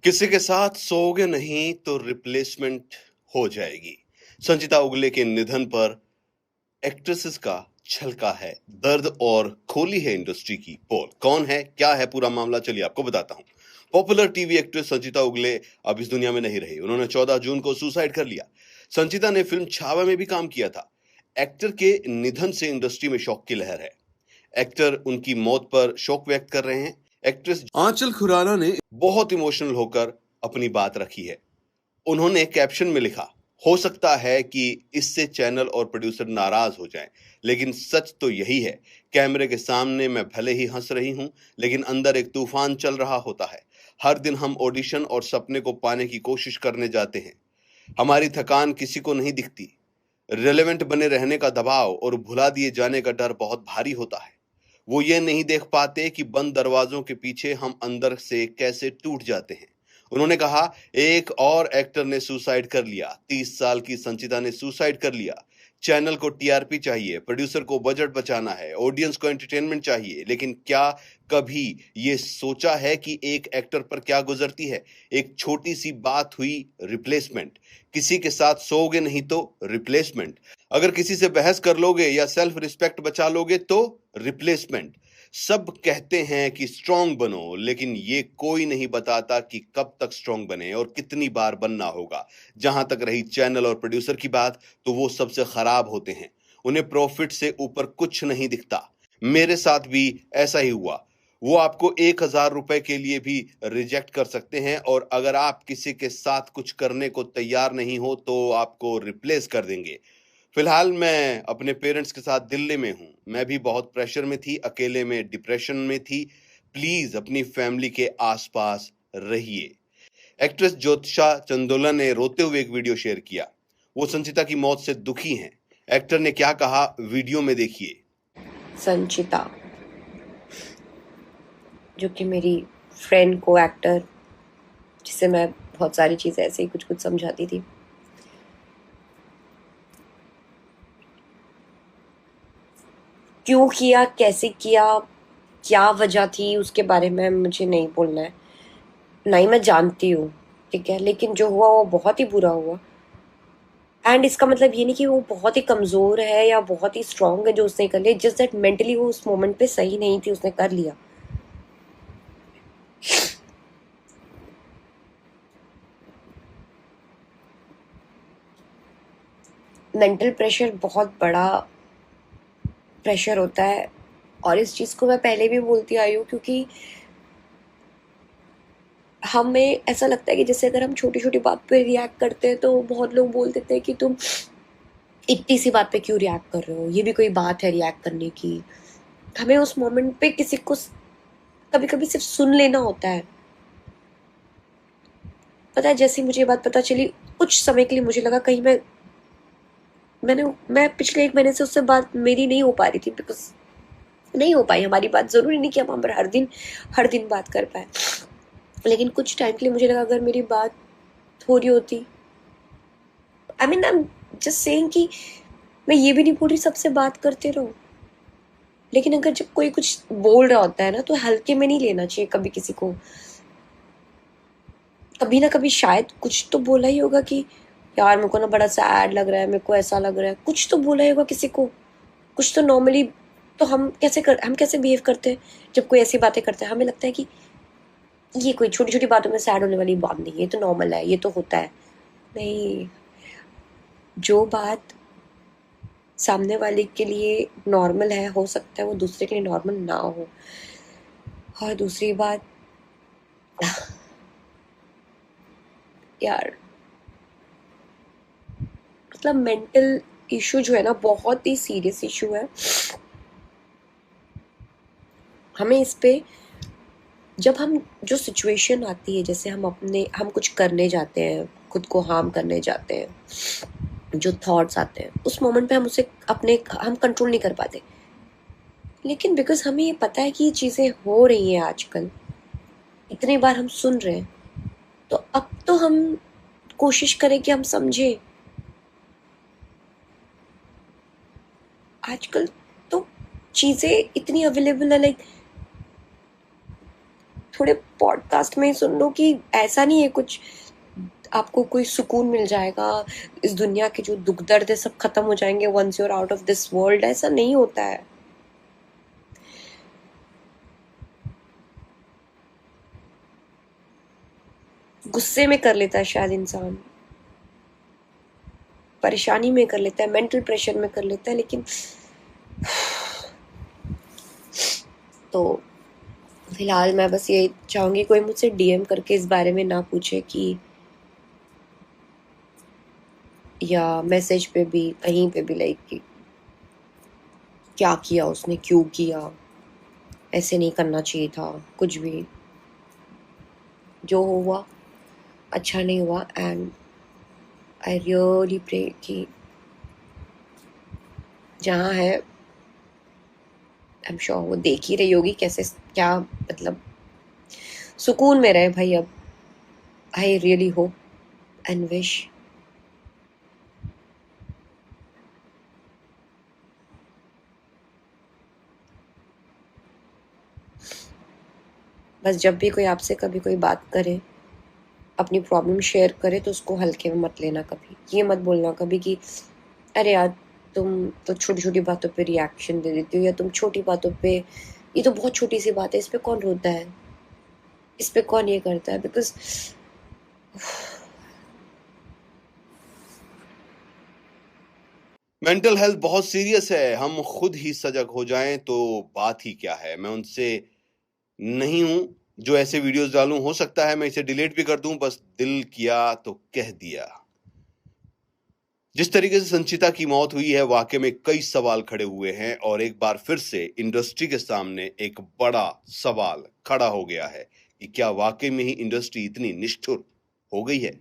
किसी के साथ सोओगे नहीं तो रिप्लेसमेंट हो जाएगी। संचिता उगले के निधन पर एक्ट्रेसेस का छलका है दर्द और खोली है इंडस्ट्री की पोल। कौन है, क्या है पूरा मामला, चलिए आपको बताता हूँ। पॉपुलर टीवी एक्ट्रेस संचिता उगले अब इस दुनिया में नहीं रही। उन्होंने 14 जून को सुसाइड कर लिया। संचिता ने फिल्म छावा में भी काम किया था। एक्टर के निधन से इंडस्ट्री में शौक की लहर है। एक्टर उनकी मौत पर शोक व्यक्त कर रहे हैं। एक्ट्रेस आंचल खुराना ने बहुत इमोशनल होकर अपनी बात रखी है। उन्होंने कैप्शन में लिखा, हो सकता है कि इससे चैनल और प्रोड्यूसर नाराज हो जाएं, लेकिन सच तो यही है। कैमरे के सामने मैं भले ही हंस रही हूं, लेकिन अंदर एक तूफान चल रहा होता है। हर दिन हम ऑडिशन और सपने को पाने की कोशिश करने जाते हैं। हमारी थकान किसी को नहीं दिखती। रेलेवेंट बने रहने का दबाव और भुला दिए जाने का डर बहुत भारी होता है। वो ये नहीं देख पाते कि बंद दरवाजों के पीछे हम अंदर से कैसे टूट जाते हैं। उन्होंने कहा, एक और एक्टर ने सुसाइड कर लिया। 30 साल की संचिता ने सुसाइड कर लिया। चैनल को टीआरपी चाहिए, प्रोड्यूसर को बजट बचाना है, ऑडियंस को एंटरटेनमेंट चाहिए, लेकिन क्या कभी ये सोचा है कि एक एक्टर पर क्या गुजरती है? एक छोटी सी बात हुई, रिप्लेसमेंट। किसी के साथ सोओगे नहीं तो रिप्लेसमेंट। अगर किसी से बहस कर लोगे या सेल्फ रिस्पेक्ट बचा लोगे तो रिप्लेसमेंट। सब कहते हैं कि स्ट्रांग बनो, लेकिन ये कोई नहीं बताता कि कब तक स्ट्रांग बने और कितनी बार बनना होगा। जहां तक रही चैनल और प्रोड्यूसर की बात, तो वो सबसे खराब होते हैं। उन्हें प्रॉफिट से ऊपर कुछ नहीं दिखता। मेरे साथ भी ऐसा ही हुआ। वो आपको 1,000 रुपए के लिए भी रिजेक्ट कर सकते हैं, और अगर आप किसी के साथ कुछ करने को तैयार नहीं हो तो आपको रिप्लेस कर देंगे। फिलहाल मैं अपने पेरेंट्स के साथ दिल्ली में हूँ। मैं भी बहुत प्रेशर में थी, अकेले में, डिप्रेशन में थी। प्लीज अपनी फैमिली के आसपास रहिए। एक्ट्रेस ज्योतिषा चंदोला ने रोते हुए एक वीडियो शेयर किया। वो संचिता की मौत से दुखी हैं। एक्टर ने क्या कहा, वीडियो में देखिए। संचिता, जो कि मेरी फ्रेंड को एक्टर, जिसे मैं बहुत सारी चीज़ें ऐसे ही कुछ कुछ समझाती थी, क्यों किया, कैसे किया, क्या वजह थी, उसके बारे में मुझे नहीं बोलना है। ना ही मैं जानती हूँ, ठीक है, लेकिन जो हुआ वो बहुत ही बुरा हुआ। एंड इसका मतलब ये नहीं कि वो बहुत ही कमज़ोर है या बहुत ही स्ट्रांग है जो उसने कर लिया। जस्ट दैट मेंटली वो उस मोमेंट पे सही नहीं थी, उसने कर लिया। मेंटल प्रेशर बहुत बड़ा प्रेशर होता है, और इस चीज़ को मैं पहले भी बोलती आई हूँ, क्योंकि हमें ऐसा लगता है कि जैसे अगर हम छोटी छोटी बात पे रिएक्ट करते हैं तो बहुत लोग बोल देते हैं कि तुम इतनी सी बात पे क्यों रिएक्ट कर रहे हो, ये भी कोई बात है रिएक्ट करने की। हमें उस मोमेंट पे किसी को कभी कभी सिर्फ सुन लेना होता है। पता है, जैसे मुझे ये बात पता चली, कुछ समय के लिए मुझे लगा कहीं मैं पिछले 1 महीने से उससे बात मेरी नहीं हो पा रही थी, बिकॉज नहीं हो पाई हमारी बात। जरूरी नहीं कि हम हर दिन बात कर पाए, लेकिन कुछ टाइम के लिए मुझे लगा अगर मेरी बात हो रही होती, आई एम जस्ट सेइंग कि मैं ये भी नहीं बोल रही सबसे बात करते रहो, लेकिन अगर जब कोई कुछ बोल रहा होता है ना, तो हल्के में नहीं लेना चाहिए कभी किसी को। कभी ना कभी शायद कुछ तो बोला ही होगा कि यार मेरे को ना बड़ा सैड लग रहा है, मेरे को ऐसा लग रहा है, कुछ तो बोला ही होगा किसी को। कुछ तो नॉर्मली तो हम कैसे बिहेव करते हैं जब कोई ऐसी बातें करता है। हमें लगता है कि ये कोई छोटी छोटी बातों में सैड होने वाली बात नहीं है, ये तो नॉर्मल है, ये तो होता है। नहीं, जो बात सामने वाले के लिए नॉर्मल है, हो सकता है वो दूसरे के लिए नॉर्मल ना हो। और दूसरी बात, यार, मतलब मेंटल इशू जो है ना, बहुत ही सीरियस इशू है। हमें इस पे, जब हम, जो सिचुएशन आती है, जैसे हम कुछ करने जाते हैं, खुद को हार्म करने जाते हैं, जो थॉट्स आते हैं उस मोमेंट पे हम कंट्रोल नहीं कर पाते। लेकिन बिकॉज हमें ये पता है कि ये चीज़ें हो रही हैं आजकल, इतनी बार हम सुन रहे हैं, तो अब तो हम कोशिश करें कि हम समझें। आजकल तो चीज़ें इतनी अवेलेबल है, लाइक थोड़े पॉडकास्ट में ही सुन लो कि ऐसा नहीं है कुछ, आपको कोई सुकून मिल जाएगा, इस दुनिया के जो दुख दर्द है सब खत्म हो जाएंगे once you are out of this world. ऐसा नहीं होता है। गुस्से में कर लेता है शायद इंसान, परेशानी में कर लेता है, मेंटल प्रेशर में कर लेता है, लेकिन तो फिलहाल मैं बस ये चाहूंगी कोई मुझसे डीएम करके इस बारे में ना पूछे कि, या मैसेज पे भी कहीं पे भी लाइक कि क्या किया उसने, क्यों किया, ऐसे नहीं करना चाहिए था, कुछ भी जो हुआ अच्छा नहीं हुआ। एंड आई रियली प्रे कि जहाँ है, आई एम श्योर वो देख ही रही होगी कैसे क्या, मतलब सुकून में रहे भाई अब। I really hope and wish. बस जब भी कोई आपसे कभी कोई बात करे, अपनी प्रॉब्लम शेयर करे, तो उसको हल्के में मत लेना। कभी ये मत बोलना कभी कि अरे यार तुम तो छोटी छोटी बातों पे रिएक्शन दे देती हो, या तुम छोटी बातों पे, ये तो बहुत छोटी सी बात है, इस पे कौन रोता है, इस पे कौन ये करता है। बिकॉज मेंटल हेल्थ बहुत सीरियस है, हम खुद ही सजग हो जाएं तो बात ही क्या है। मैं उनसे नहीं हूं जो ऐसे वीडियोस डालूं, हो सकता है मैं इसे डिलीट भी कर दूं, बस दिल किया तो कह दिया। जिस तरीके से संचिता की मौत हुई है, वाकई में कई सवाल खड़े हुए हैं और एक बार फिर से इंडस्ट्री के सामने एक बड़ा सवाल खड़ा हो गया है कि क्या वाकई में ही इंडस्ट्री इतनी निष्ठुर हो गई है।